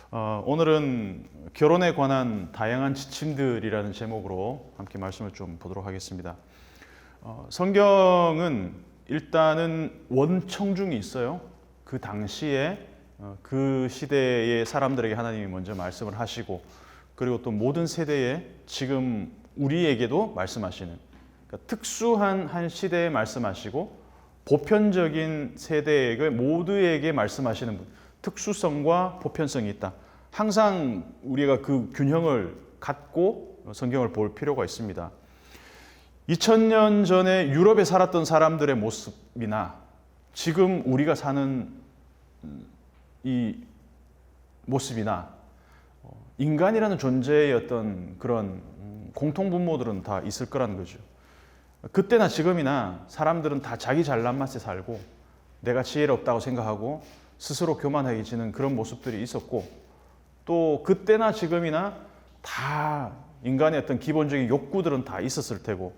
오늘은 결혼에 관한 다양한 지침들이라는 제목으로 함께 말씀을 좀 보도록 하겠습니다. 성경은 일단은 원청중이 있어요. 그 당시에 그 시대의 사람들에게 하나님이 먼저 말씀을 하시고, 그리고 또 모든 세대에 지금 우리에게도 말씀하시는, 그러니까 특수한 한 시대에 말씀하시고 보편적인 세대에게 모두에게 말씀하시는 분, 특수성과 보편성이 있다. 항상 우리가 그 균형을 갖고 성경을 볼 필요가 있습니다. 2000년 전에 유럽에 살았던 사람들의 모습이나 지금 우리가 사는 이 모습이나 인간이라는 존재의 어떤 그런 공통분모들은 다 있을 거라는 거죠. 그때나 지금이나 사람들은 다 자기 잘난 맛에 살고 내가 지혜롭다고 생각하고 스스로 교만해지는 그런 모습들이 있었고, 또 그때나 지금이나 다 인간의 어떤 기본적인 욕구들은 다 있었을 테고,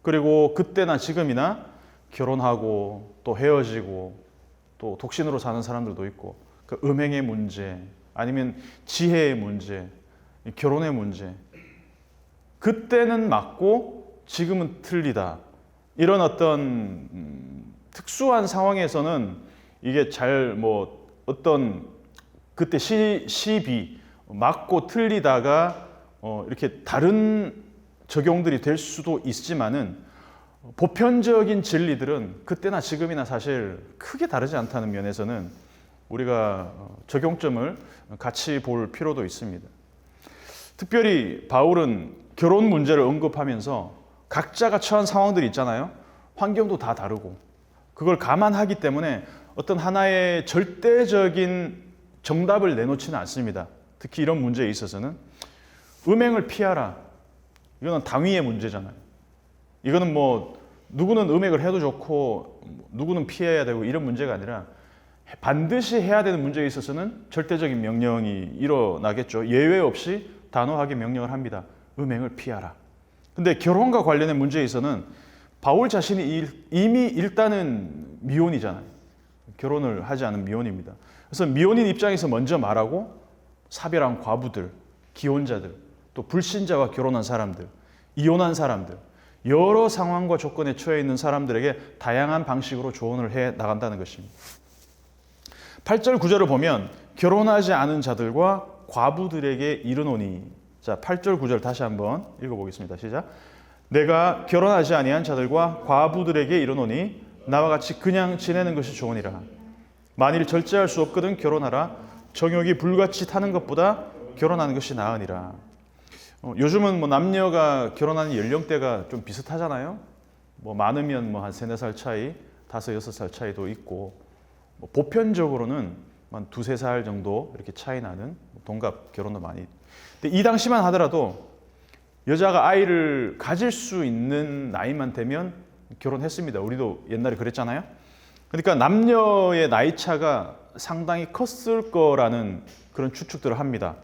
그리고 그때나 지금이나 결혼하고 또 헤어지고 또 독신으로 사는 사람들도 있고, 그 음행의 문제 아니면 지혜의 문제, 결혼의 문제, 그때는 맞고 지금은 틀리다, 이런 어떤 특수한 상황에서는 이게 잘 어떤 그때 시비 맞고 틀리다가 이렇게 다른 적용들이 될 수도 있지만은, 보편적인 진리들은 그때나 지금이나 사실 크게 다르지 않다는 면에서는 우리가 적용점을 같이 볼 필요도 있습니다. 특별히 바울은 결혼 문제를 언급하면서 각자가 처한 상황들이 있잖아요. 환경도 다 다르고 그걸 감안하기 때문에 어떤 하나의 절대적인 정답을 내놓지는 않습니다. 특히 이런 문제에 있어서는 음행을 피하라, 이거는 당위의 문제잖아요. 이거는 누구는 음행을 해도 좋고 누구는 피해야 되고 이런 문제가 아니라 반드시 해야 되는 문제에 있어서는 절대적인 명령이 일어나겠죠. 예외 없이 단호하게 명령을 합니다. 음행을 피하라. 근데 결혼과 관련된 문제에 있어서는 바울 자신이 이미 일단은 미혼이잖아요. 결혼을 하지 않은 미혼입니다. 그래서 미혼인 입장에서 먼저 말하고, 사별한 과부들, 기혼자들, 또 불신자와 결혼한 사람들, 이혼한 사람들, 여러 상황과 조건에 처해 있는 사람들에게 다양한 방식으로 조언을 해 나간다는 것입니다. 8절 9절을 보면 결혼하지 않은 자들과 과부들에게 이르노니, 자 8절 9절 다시 한번 읽어보겠습니다. 시작. 내가 결혼하지 아니한 자들과 과부들에게 이르노니 나와 같이 그냥 지내는 것이 좋으니라. 만일 절제할 수 없거든 결혼하라. 정욕이 불같이 타는 것보다 결혼하는 것이 나으니라. 요즘은 남녀가 결혼하는 연령대가 좀 비슷하잖아요. 많으면 한 3, 4살 차이, 5, 6살 차이도 있고, 보편적으로는 한 2, 3살 정도 이렇게 차이 나는 동갑 결혼도 많이. 근데 이 당시만 하더라도 여자가 아이를 가질 수 있는 나이만 되면 결혼했습니다. 우리도 옛날에 그랬잖아요. 그러니까 남녀의 나이 차가 상당히 컸을 거라는 그런 추측들을 합니다.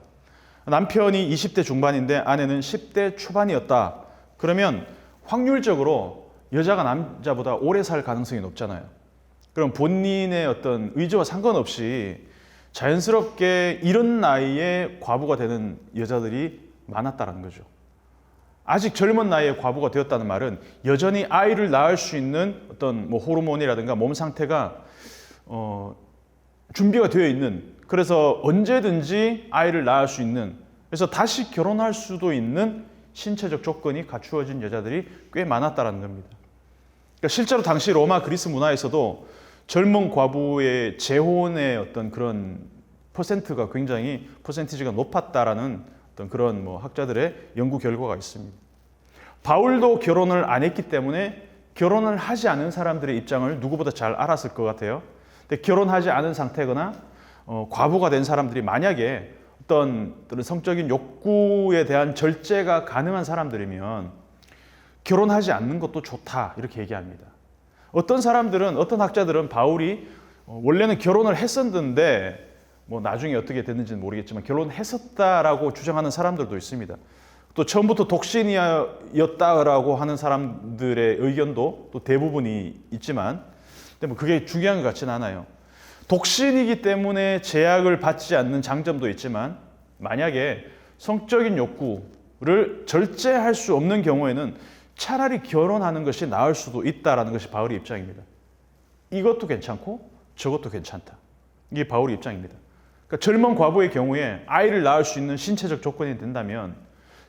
남편이 20대 중반인데 아내는 10대 초반이었다. 그러면 확률적으로 여자가 남자보다 오래 살 가능성이 높잖아요. 그럼 본인의 어떤 의지와 상관없이 자연스럽게 이런 나이에 과부가 되는 여자들이 많았다는 거죠. 아직 젊은 나이에 과부가 되었다는 말은 여전히 아이를 낳을 수 있는 어떤 호르몬이라든가 몸 상태가 준비가 되어 있는, 그래서 언제든지 아이를 낳을 수 있는, 그래서 다시 결혼할 수도 있는 신체적 조건이 갖추어진 여자들이 꽤 많았다는 겁니다. 그러니까 실제로 당시 로마 그리스 문화에서도 젊은 과부의 재혼의 어떤 그런 퍼센트가 굉장히 퍼센티지가 높았다라는 어떤 그런 학자들의 연구 결과가 있습니다. 바울도 결혼을 안 했기 때문에 결혼을 하지 않은 사람들의 입장을 누구보다 잘 알았을 것 같아요. 근데 결혼하지 않은 상태거나 과부가 된 사람들이 만약에 어떤 성적인 욕구에 대한 절제가 가능한 사람들이면 결혼하지 않는 것도 좋다, 이렇게 얘기합니다. 어떤 사람들은, 어떤 학자들은 바울이 원래는 결혼을 했었는데 나중에 어떻게 됐는지는 모르겠지만 결혼했었다라고 주장하는 사람들도 있습니다. 또 처음부터 독신이었다라고 하는 사람들의 의견도 또 대부분이 있지만, 근데 그게 중요한 것 같지는 않아요. 독신이기 때문에 제약을 받지 않는 장점도 있지만 만약에 성적인 욕구를 절제할 수 없는 경우에는 차라리 결혼하는 것이 나을 수도 있다라는 것이 바울의 입장입니다. 이것도 괜찮고 저것도 괜찮다. 이게 바울의 입장입니다. 그러니까 젊은 과부의 경우에 아이를 낳을 수 있는 신체적 조건이 된다면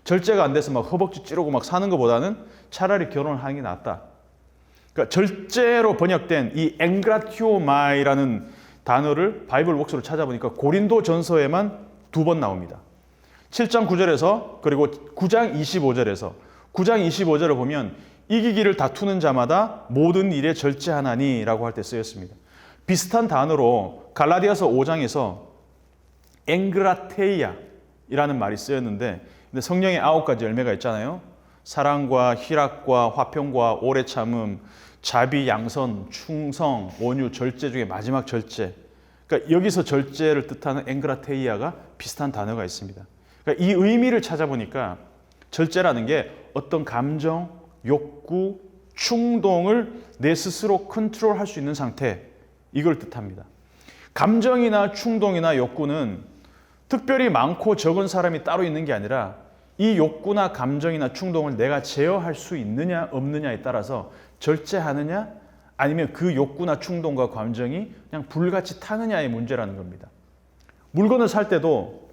절제가 안 돼서 막 허벅지 찌르고 막 사는 것보다는 차라리 결혼을 하는 게 낫다. 그러니까 절제로 번역된 이 엥그라티오마이라는 단어를 바이블 웍스로 찾아보니까 고린도 전서에만 2번 나옵니다. 7장 9절에서 그리고 9장 25절에서 9장 25절을 보면 이기기를 다투는 자마다 모든 일에 절제하나니라고 할 때 쓰였습니다. 비슷한 단어로 갈라디아서 5장에서 엥그라테이아이라는 말이 쓰였는데 근데 성령의 9가지 열매가 있잖아요. 사랑과 희락과 화평과 오래 참음, 자비, 양선, 충성, 온유, 절제 중에 마지막 절제. 그러니까 여기서 절제를 뜻하는 엥그라테이아가 비슷한 단어가 있습니다. 그러니까 이 의미를 찾아보니까 절제라는 게 어떤 감정, 욕구, 충동을 내 스스로 컨트롤할 수 있는 상태, 이걸 뜻합니다. 감정이나 충동이나 욕구는 특별히 많고 적은 사람이 따로 있는 게 아니라 이 욕구나 감정이나 충동을 내가 제어할 수 있느냐 없느냐에 따라서 절제하느냐 아니면 그 욕구나 충동과 감정이 그냥 불같이 타느냐의 문제라는 겁니다. 물건을 살 때도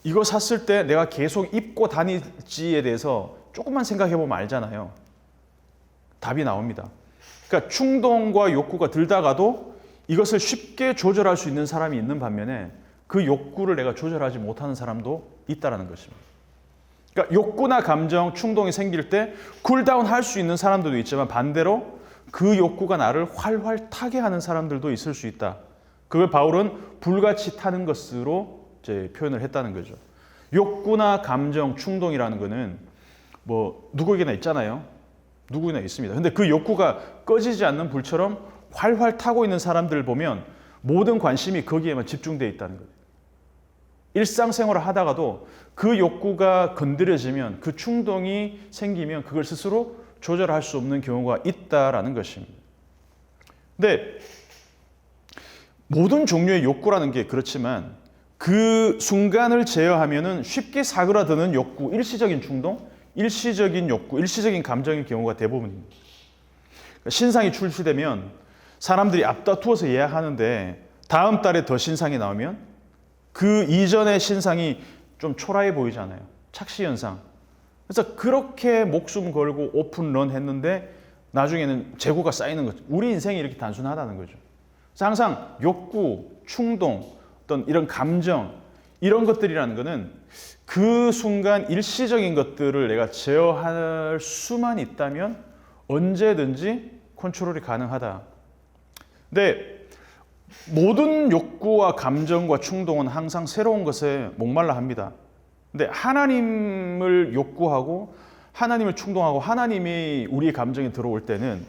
이거 샀을 때 내가 계속 입고 다닐지에 대해서 조금만 생각해 보면 알잖아요. 답이 나옵니다. 그러니까 충동과 욕구가 들다가도 이것을 쉽게 조절할 수 있는 사람이 있는 반면에 그 욕구를 내가 조절하지 못하는 사람도 있다는 것입니다. 그러니까 욕구나 감정, 충동이 생길 때 쿨다운 할 수 있는 사람들도 있지만 반대로 그 욕구가 나를 활활 타게 하는 사람들도 있을 수 있다. 그걸 바울은 불같이 타는 것으로 이제 표현을 했다는 거죠. 욕구나 감정, 충동이라는 거는 뭐 누구에게나 있잖아요. 누구나 있습니다. 근데 그 욕구가 꺼지지 않는 불처럼 활활 타고 있는 사람들을 보면 모든 관심이 거기에만 집중되어 있다는 거예요. 일상생활을 하다가도 그 욕구가 건드려지면 그 충동이 생기면 그걸 스스로 조절할 수 없는 경우가 있다라는 것입니다. 근데 모든 종류의 욕구라는 게 그렇지만 그 순간을 제어하면은 쉽게 사그라드는 욕구, 일시적인 충동, 일시적인 욕구, 일시적인 감정의 경우가 대부분입니다. 신상이 출시되면 사람들이 앞다투어서 예약하는데 다음 달에 더 신상이 나오면 그 이전의 신상이 좀 초라해 보이잖아요. 착시현상. 그래서 그렇게 목숨 걸고 오픈런 했는데 나중에는 재고가 쌓이는 거죠. 우리 인생이 이렇게 단순하다는 거죠. 그래서 항상 욕구, 충동, 어떤 이런 감정, 이런 것들이라는 거는 그 순간 일시적인 것들을 내가 제어할 수만 있다면 언제든지 컨트롤이 가능하다. 근데 모든 욕구와 감정과 충동은 항상 새로운 것에 목말라 합니다. 근데 하나님을 욕구하고 하나님을 충동하고 하나님이 우리의 감정에 들어올 때는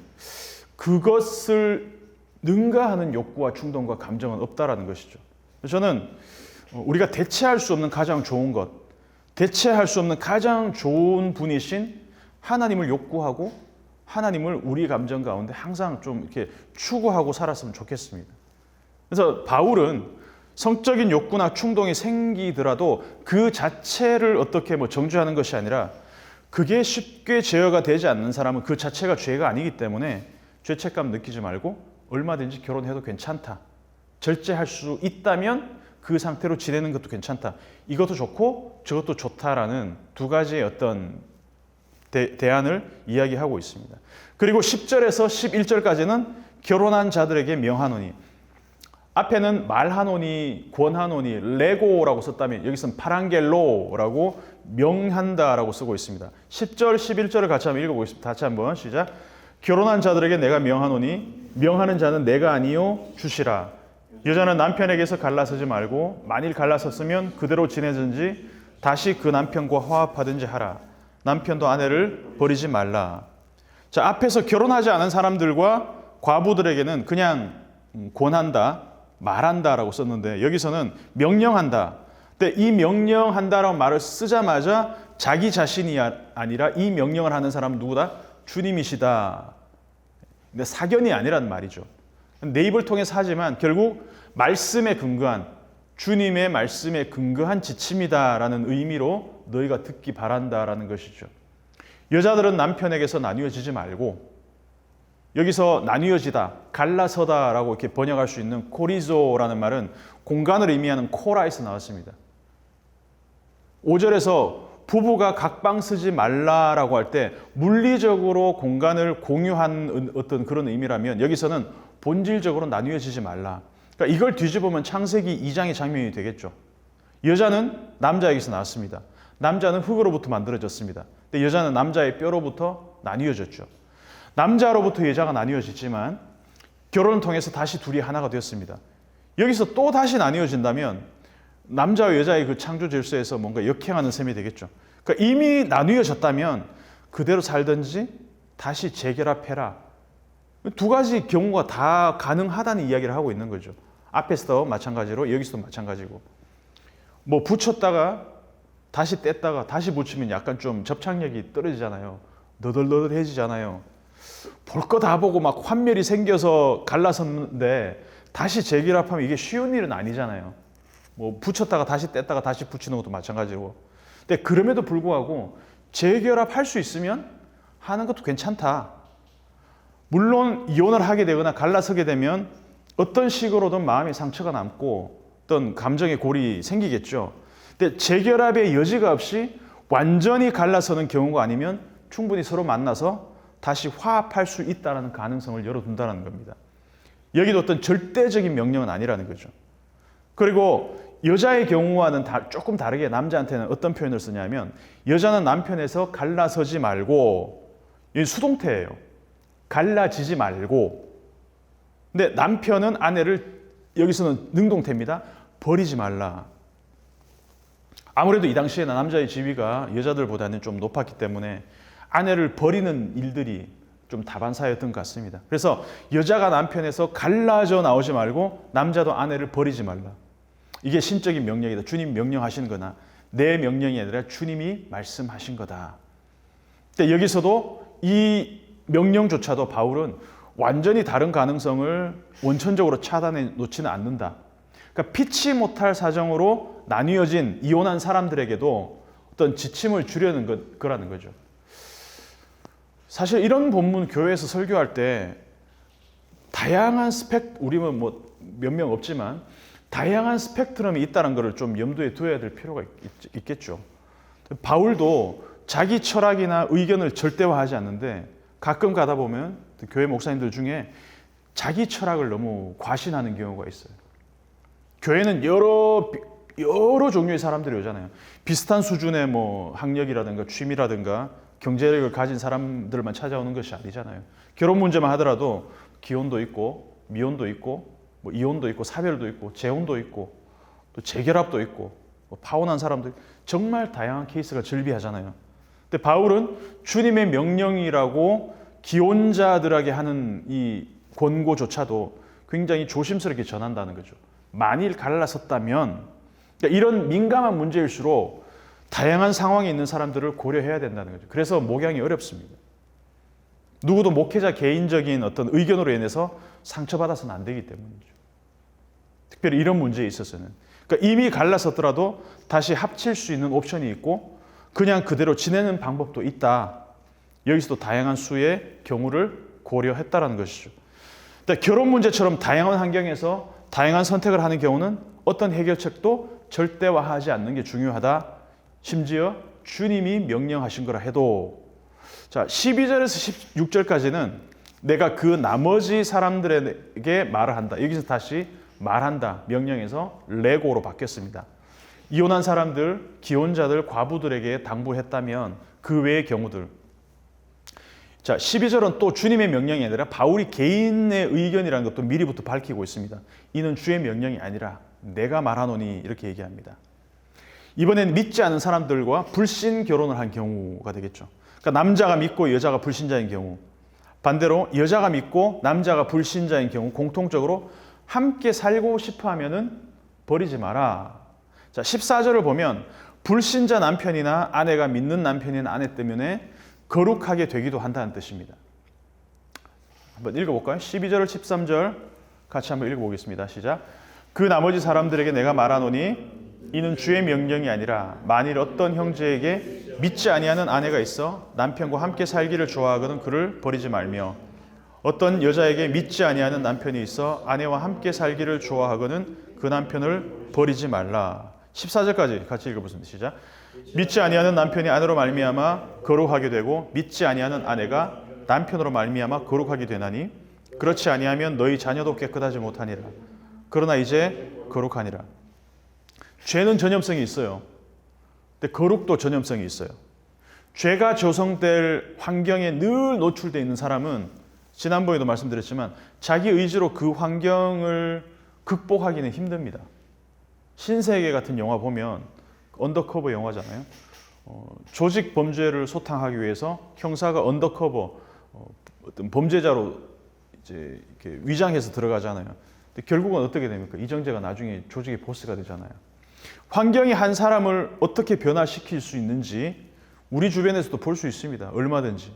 그것을 능가하는 욕구와 충동과 감정은 없다라는 것이죠. 저는 우리가 대체할 수 없는 가장 좋은 것, 대체할 수 없는 가장 좋은 분이신 하나님을 욕구하고 하나님을 우리 감정 가운데 항상 좀 이렇게 추구하고 살았으면 좋겠습니다. 그래서 바울은 성적인 욕구나 충동이 생기더라도 그 자체를 어떻게 정죄하는 것이 아니라 그게 쉽게 제어가 되지 않는 사람은 그 자체가 죄가 아니기 때문에 죄책감 느끼지 말고 얼마든지 결혼해도 괜찮다. 절제할 수 있다면 그 상태로 지내는 것도 괜찮다. 이것도 좋고 저것도 좋다라는 두 가지의 어떤 대안을 이야기하고 있습니다. 그리고 10절에서 11절까지는 결혼한 자들에게 명하노니, 앞에는 말하노니, 권하노니, 레고라고 썼다면 여기서는 파랑겔로라고 명한다라고 쓰고 있습니다. 10절, 11절을 같이 한번 읽어보겠습니다. 다시 한번 시작. 결혼한 자들에게 내가 명하노니 명하는 자는 내가 아니요 주시라. 여자는 남편에게서 갈라서지 말고 만일 갈라섰으면 그대로 지내든지 다시 그 남편과 화합하든지 하라. 남편도 아내를 버리지 말라. 자, 앞에서 결혼하지 않은 사람들과 과부들에게는 그냥 권한다, 말한다라고 썼는데 여기서는 명령한다. 근데 이 명령한다라고 말을 쓰자마자 자기 자신이 아니라 이 명령을 하는 사람은 누구다? 주님이시다. 근데 사견이 아니란 말이죠. 내 입을 통해서 하지만 결국 말씀에 근거한, 주님의 말씀에 근거한 지침이다라는 의미로 너희가 듣기 바란다라는 것이죠. 여자들은 남편에게서 나뉘어지지 말고, 여기서 나뉘어지다, 갈라서다라고 이렇게 번역할 수 있는 코리조라는 말은 공간을 의미하는 코라에서 나왔습니다. 5절에서 부부가 각방 쓰지 말라라고 할 때 물리적으로 공간을 공유한 어떤 그런 의미라면, 여기서는 본질적으로 나뉘어지지 말라. 그러니까 이걸 뒤집으면 창세기 2장의 장면이 되겠죠. 여자는 남자에게서 나왔습니다. 남자는 흙으로부터 만들어졌습니다. 근데 여자는 남자의 뼈로부터 나뉘어졌죠. 남자로부터 여자가 나뉘어졌지만 결혼을 통해서 다시 둘이 하나가 되었습니다. 여기서 또 다시 나뉘어진다면 남자와 여자의 그 창조 질서에서 뭔가 역행하는 셈이 되겠죠. 그러니까 이미 나뉘어졌다면 그대로 살든지 다시 재결합해라. 두 가지 경우가 다 가능하다는 이야기를 하고 있는 거죠. 앞에서도 마찬가지로 여기서도 마찬가지고, 뭐 붙였다가 다시 뗐다가 다시 붙이면 약간 좀 접착력이 떨어지잖아요. 너덜너덜해지잖아요. 볼 거 다 보고 막 환멸이 생겨서 갈라섰는데 다시 재결합하면 이게 쉬운 일은 아니잖아요. 뭐 붙였다가 다시 뗐다가 다시 붙이는 것도 마찬가지고. 근데 그럼에도 불구하고 재결합할 수 있으면 하는 것도 괜찮다. 물론 이혼을 하게 되거나 갈라서게 되면 어떤 식으로든 마음의 상처가 남고 어떤 감정의 골이 생기겠죠. 근데 재결합의 여지가 없이 완전히 갈라서는 경우가 아니면 충분히 서로 만나서 다시 화합할 수 있다는 가능성을 열어둔다는 겁니다. 여기도 어떤 절대적인 명령은 아니라는 거죠. 그리고 여자의 경우와는 조금 다르게 남자한테는 어떤 표현을 쓰냐면, 여자는 남편에서 갈라서지 말고, 이 수동태예요. 갈라지지 말고. 근데 남편은 아내를, 여기서는 능동태입니다. 버리지 말라. 아무래도 이 당시에는 남자의 지위가 여자들보다는 좀 높았기 때문에 아내를 버리는 일들이 좀 다반사였던 것 같습니다. 그래서 여자가 남편에서 갈라져 나오지 말고 남자도 아내를 버리지 말라. 이게 신적인 명령이다. 주님 명령하신 거나 내 명령이 아니라 주님이 말씀하신 거다. 근데 여기서도 이 명령조차도 바울은 완전히 다른 가능성을 원천적으로 차단해 놓지는 않는다. 그러니까 피치 못할 사정으로 나뉘어진 이혼한 사람들에게도 어떤 지침을 주려는 거라는 거죠. 사실 이런 본문 교회에서 설교할 때 다양한 우리는 뭐 몇 명 없지만 다양한 스펙트럼이 있다는 것을 좀 염두에 두어야 될 필요가 있겠죠. 바울도 자기 철학이나 의견을 절대화하지 않는데 가끔 가다 보면 교회 목사님들 중에 자기 철학을 너무 과신하는 경우가 있어요. 교회는 여러 종류의 사람들이 오잖아요. 비슷한 수준의 뭐 학력이라든가 취미라든가 경제력을 가진 사람들만 찾아오는 것이 아니잖아요. 결혼 문제만 하더라도 기혼도 있고 미혼도 있고 뭐 이혼도 있고 사별도 있고 재혼도 있고 또 재결합도 있고 뭐 파혼한 사람도 있고 정말 다양한 케이스가 즐비하잖아요. 근데 바울은 주님의 명령이라고 기혼자들에게 하는 이 권고조차도 굉장히 조심스럽게 전한다는 거죠. 만일 갈라섰다면, 그러니까 이런 민감한 문제일수록 다양한 상황에 있는 사람들을 고려해야 된다는 거죠. 그래서 목양이 어렵습니다. 누구도 목회자 개인적인 어떤 의견으로 인해서 상처받아서는 안 되기 때문이죠. 특별히 이런 문제에 있어서는. 그러니까 이미 갈라섰더라도 다시 합칠 수 있는 옵션이 있고 그냥 그대로 지내는 방법도 있다. 여기서도 다양한 수의 경우를 고려했다는 것이죠. 그러니까 결혼 문제처럼 다양한 환경에서 다양한 선택을 하는 경우는 어떤 해결책도 절대화하지 않는 게 중요하다. 심지어 주님이 명령하신 거라 해도, 자 12절에서 16절까지는 내가 그 나머지 사람들에게 말을 한다. 여기서 다시 말한다. 명령에서 레고로 바뀌었습니다. 이혼한 사람들, 기혼자들, 과부들에게 당부했다면 그 외의 경우들. 자 12절은 또 주님의 명령이 아니라 바울이 개인의 의견이라는 것도 미리부터 밝히고 있습니다. 이는 주의 명령이 아니라 내가 말하노니 이렇게 얘기합니다. 이번엔 믿지 않은 사람들과 불신 결혼을 한 경우가 되겠죠. 그러니까 남자가 믿고 여자가 불신자인 경우, 반대로 여자가 믿고 남자가 불신자인 경우 공통적으로 함께 살고 싶어 하면은 버리지 마라. 자 14절을 보면 불신자 남편이나 아내가 믿는 남편이나 아내 때문에 거룩하게 되기도 한다는 뜻입니다. 한번 읽어볼까요? 12절, 13절 같이 한번 읽어보겠습니다. 시작. 그 나머지 사람들에게 내가 말하노니 이는 주의 명령이 아니라 만일 어떤 형제에게 믿지 아니하는 아내가 있어 남편과 함께 살기를 좋아하거든 그를 버리지 말며 어떤 여자에게 믿지 아니하는 남편이 있어 아내와 함께 살기를 좋아하거든 그 남편을 버리지 말라. 14절까지 같이 읽어보겠습니다. 시작. 믿지 아니하는 남편이 아내로 말미암아 거룩하게 되고 믿지 아니하는 아내가 남편으로 말미암아 거룩하게 되나니 그렇지 아니하면 너희 자녀도 깨끗하지 못하니라. 그러나 이제 거룩하니라. 죄는 전염성이 있어요. 근데 거룩도 전염성이 있어요. 죄가 조성될 환경에 늘 노출되어 있는 사람은 지난번에도 말씀드렸지만 자기 의지로 그 환경을 극복하기는 힘듭니다. 신세계 같은 영화 보면 언더커버 영화잖아요. 조직 범죄를 소탕하기 위해서 형사가 언더커버 어떤 범죄자로 이제 이렇게 위장해서 들어가잖아요. 근데 결국은 어떻게 됩니까? 이정재가 나중에 조직의 보스가 되잖아요. 환경이 한 사람을 어떻게 변화시킬 수 있는지 우리 주변에서도 볼 수 있습니다. 얼마든지.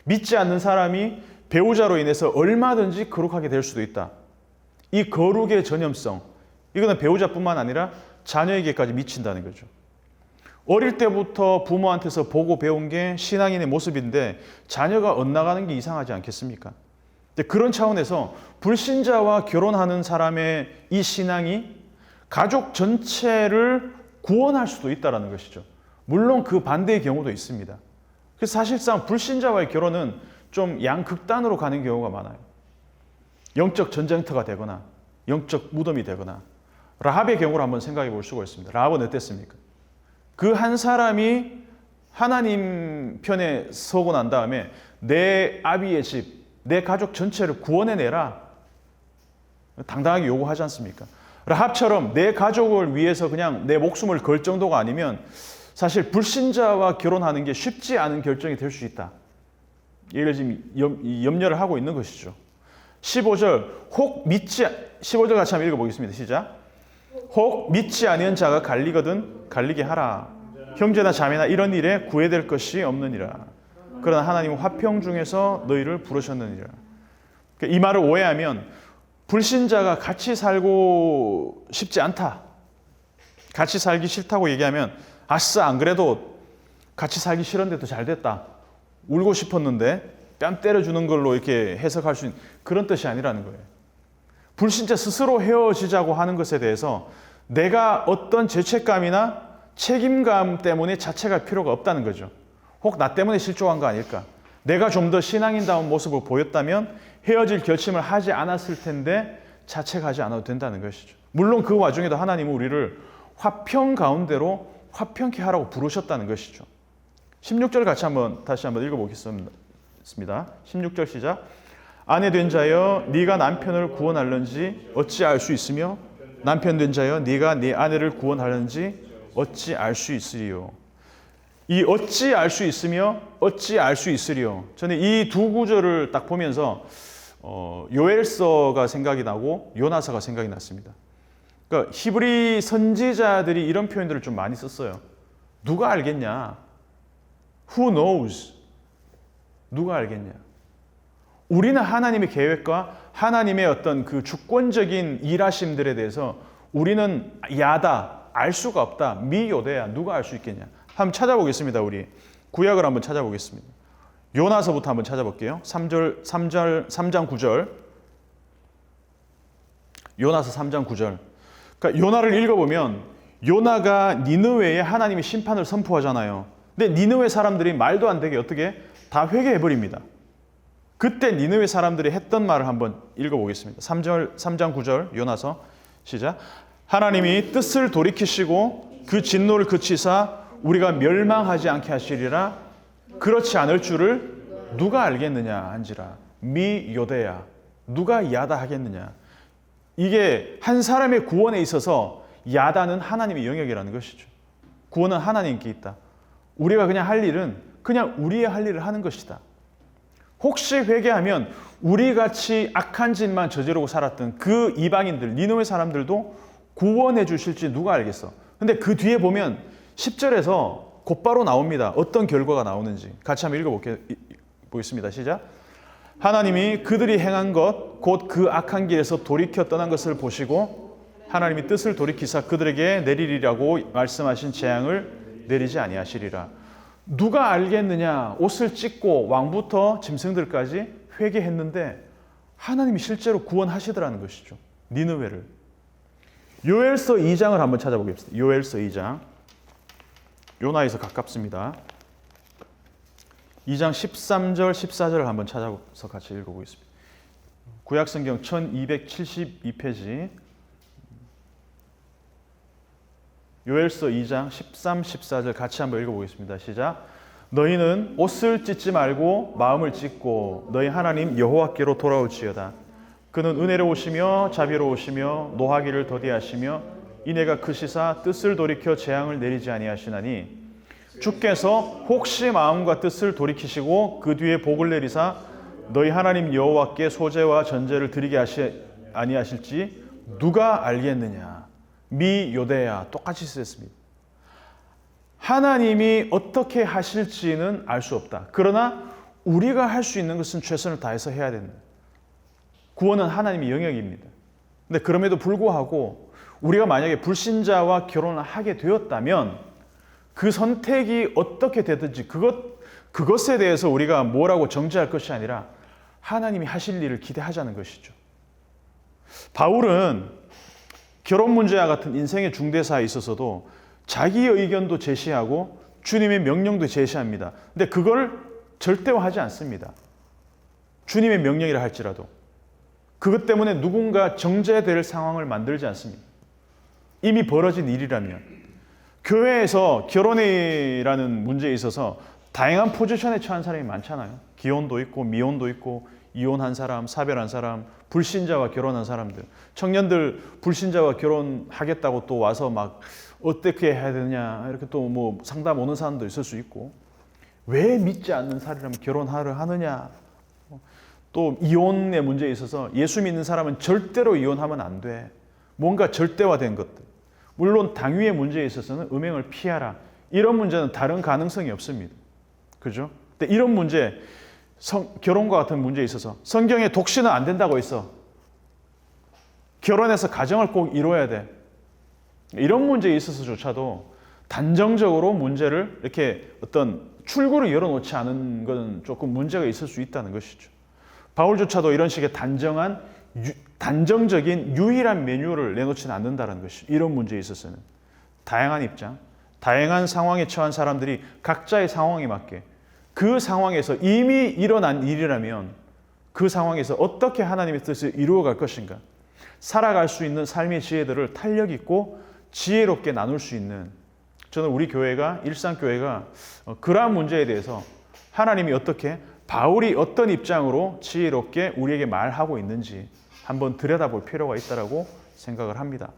믿지 않는 사람이 배우자로 인해서 얼마든지 거룩하게 될 수도 있다. 이 거룩의 전염성, 이거는 배우자뿐만 아니라 자녀에게까지 미친다는 거죠. 어릴 때부터 부모한테서 보고 배운 게 신앙인의 모습인데 자녀가 엇나가는 게 이상하지 않겠습니까? 그런 차원에서 불신자와 결혼하는 사람의 이 신앙이 가족 전체를 구원할 수도 있다는 것이죠. 물론 그 반대의 경우도 있습니다. 그래서 사실상 불신자와의 결혼은 좀 양극단으로 가는 경우가 많아요. 영적 전쟁터가 되거나 영적 무덤이 되거나 라합의 경우를 한번 생각해 볼 수가 있습니다. 라합은 어땠습니까? 그 한 사람이 하나님 편에 서고 난 다음에 내 아비의 집, 내 가족 전체를 구원해내라. 당당하게 요구하지 않습니까? 라합처럼 내 가족을 위해서 그냥 내 목숨을 걸 정도가 아니면 사실 불신자와 결혼하는 게 쉽지 않은 결정이 될 수 있다. 이걸 지금 염려를 하고 있는 것이죠. 15절, 15절 같이 한번 읽어보겠습니다. 시작. 혹 믿지 아니한 자가 갈리거든 갈리게 하라. 형제나 자매나 이런 일에 구애될 것이 없느니라. 그러나 하나님은 화평 중에서 너희를 부르셨느니라. 이 말을 오해하면 불신자가 같이 살고 싶지 않다. 같이 살기 싫다고 얘기하면 아싸 안 그래도 같이 살기 싫은데도 잘 됐다. 울고 싶었는데 뺨 때려주는 걸로 이렇게 해석할 수 있는 그런 뜻이 아니라는 거예요. 불신자 스스로 헤어지자고 하는 것에 대해서 내가 어떤 죄책감이나 책임감 때문에 자책할 필요가 없다는 거죠. 혹 나 때문에 실족한 거 아닐까? 내가 좀 더 신앙인다운 모습을 보였다면 헤어질 결심을 하지 않았을 텐데 자책하지 않아도 된다는 것이죠. 물론 그 와중에도 하나님은 우리를 화평 가운데로 화평케 하라고 부르셨다는 것이죠. 16절 다시 한번 읽어보겠습니다. 16절 시작. 아내 된 자여 네가 남편을 구원할는지 어찌 알 수 있으며 남편 된 자여 네가 네 아내를 구원할는지 어찌 알 수 있으리요. 이 어찌 알 수 있으며 어찌 알 수 있으리요. 저는 이 두 구절을 딱 보면서 요엘서가 생각이 나고 요나서가 생각이 났습니다. 그러니까 히브리 선지자들이 이런 표현들을 좀 많이 썼어요. 누가 알겠냐? Who knows? 누가 알겠냐? 우리는 하나님의 계획과 하나님의 어떤 그 주권적인 일하심들에 대해서 우리는 야다, 알 수가 없다, 미요대야, 누가 알 수 있겠냐? 한번 찾아보겠습니다. 우리 구약을 한번 찾아보겠습니다. 요나서부터 한번 찾아볼게요. 3장 9절. 요나서 3장 9절. 그러니까 요나를 읽어보면 요나가 니느웨에 하나님의 심판을 선포하잖아요. 근데 니느웨 사람들이 말도 안 되게 어떻게 다 회개해버립니다. 그때 니느웨 사람들이 했던 말을 한번 읽어보겠습니다. 3장 9절 요나서 시작. 하나님이 뜻을 돌이키시고 그 진노를 그치사 우리가 멸망하지 않게 하시리라. 그렇지 않을 줄을 누가 알겠느냐 한지라. 미 요대야. 누가 야다 하겠느냐. 이게 한 사람의 구원에 있어서 야다는 하나님의 영역이라는 것이죠. 구원은 하나님께 있다. 우리가 그냥 할 일은 그냥 우리의 할 일을 하는 것이다. 혹시 회개하면 우리같이 악한 짓만 저지르고 살았던 그 이방인들, 니느웨 사람들도 구원해 주실지 누가 알겠어. 근데 그 뒤에 보면 10절에서 곧바로 나옵니다. 어떤 결과가 나오는지. 같이 한번 읽어보겠습니다. 시작. 하나님이 그들이 행한 것, 곧 그 악한 길에서 돌이켜 떠난 것을 보시고 하나님이 뜻을 돌이키사 그들에게 내리리라고 말씀하신 재앙을 내리지 아니하시리라. 누가 알겠느냐? 옷을 찢고 왕부터 짐승들까지 회개했는데 하나님이 실제로 구원하시더라는 것이죠. 니느웨를. 요엘서 2장을 한번 찾아보겠습니다. 요엘서 2장. 요나에서 가깝습니다. 2장 13절, 14절을 한번 찾아서 같이 읽어보겠습니다. 구약성경 1272페이지. 요엘서 2장 13, 14절 같이 한번 읽어보겠습니다. 시작. 너희는 옷을 찢지 말고 마음을 찢고 너희 하나님 여호와께로 돌아올지어다. 그는 은혜로우시며 자비로우시며 노하기를 더디하시며 이내가 크시사 뜻을 돌이켜 재앙을 내리지 아니하시나니 주께서 혹시 마음과 뜻을 돌이키시고 그 뒤에 복을 내리사 너희 하나님 여호와께 소제와 전제를 드리게 아니하실지 누가 알겠느냐. 미 요대야 똑같이 쓰였습니다. 하나님이 어떻게 하실지는 알 수 없다. 그러나 우리가 할 수 있는 것은 최선을 다해서 해야 된다. 구원은 하나님의 영역입니다. 근데 그럼에도 불구하고 우리가 만약에 불신자와 결혼을 하게 되었다면 그 선택이 어떻게 되든지 그것에 대해서 우리가 뭐라고 정죄할 것이 아니라 하나님이 하실 일을 기대하자는 것이죠. 바울은 결혼 문제와 같은 인생의 중대사에 있어서도 자기의 의견도 제시하고 주님의 명령도 제시합니다. 근데 그걸 절대화하지 않습니다. 주님의 명령이라 할지라도 그것 때문에 누군가 정죄될 상황을 만들지 않습니다. 이미 벌어진 일이라면 교회에서 결혼이라는 문제에 있어서 다양한 포지션에 처한 사람이 많잖아요. 기혼도 있고 미혼도 있고 이혼한 사람, 사별한 사람, 불신자와 결혼한 사람들. 청년들 불신자와 결혼하겠다고 또 와서 막 어떻게 해야 되냐 이렇게 또 뭐 상담 오는 사람도 있을 수 있고 왜 믿지 않는 사람이라면 결혼하려 하느냐. 또 이혼의 문제에 있어서 예수 믿는 사람은 절대로 이혼하면 안 돼. 뭔가 절대화된 것들. 물론 당위의 문제에 있어서는 음행을 피하라. 이런 문제는 다른 가능성이 없습니다. 그죠? 근데 이런 문제, 결혼과 같은 문제에 있어서 성경에 독신은 안 된다고 했어. 결혼해서 가정을 꼭 이루어야 돼. 이런 문제에 있어서조차도 단정적으로 문제를 이렇게 어떤 출구를 열어놓지 않은 것은 조금 문제가 있을 수 있다는 것이죠. 바울조차도 이런 식의 단정적인 유일한 메뉴를 내놓지는 않는다는 것이죠. 이런 문제에 있어서는. 다양한 입장, 다양한 상황에 처한 사람들이 각자의 상황에 맞게 그 상황에서 이미 일어난 일이라면 그 상황에서 어떻게 하나님의 뜻을 이루어갈 것인가 살아갈 수 있는 삶의 지혜들을 탄력 있고 지혜롭게 나눌 수 있는 저는 우리 교회가 일상교회가 그러한 문제에 대해서 하나님이 어떻게 바울이 어떤 입장으로 지혜롭게 우리에게 말하고 있는지 한번 들여다볼 필요가 있다고 생각을 합니다.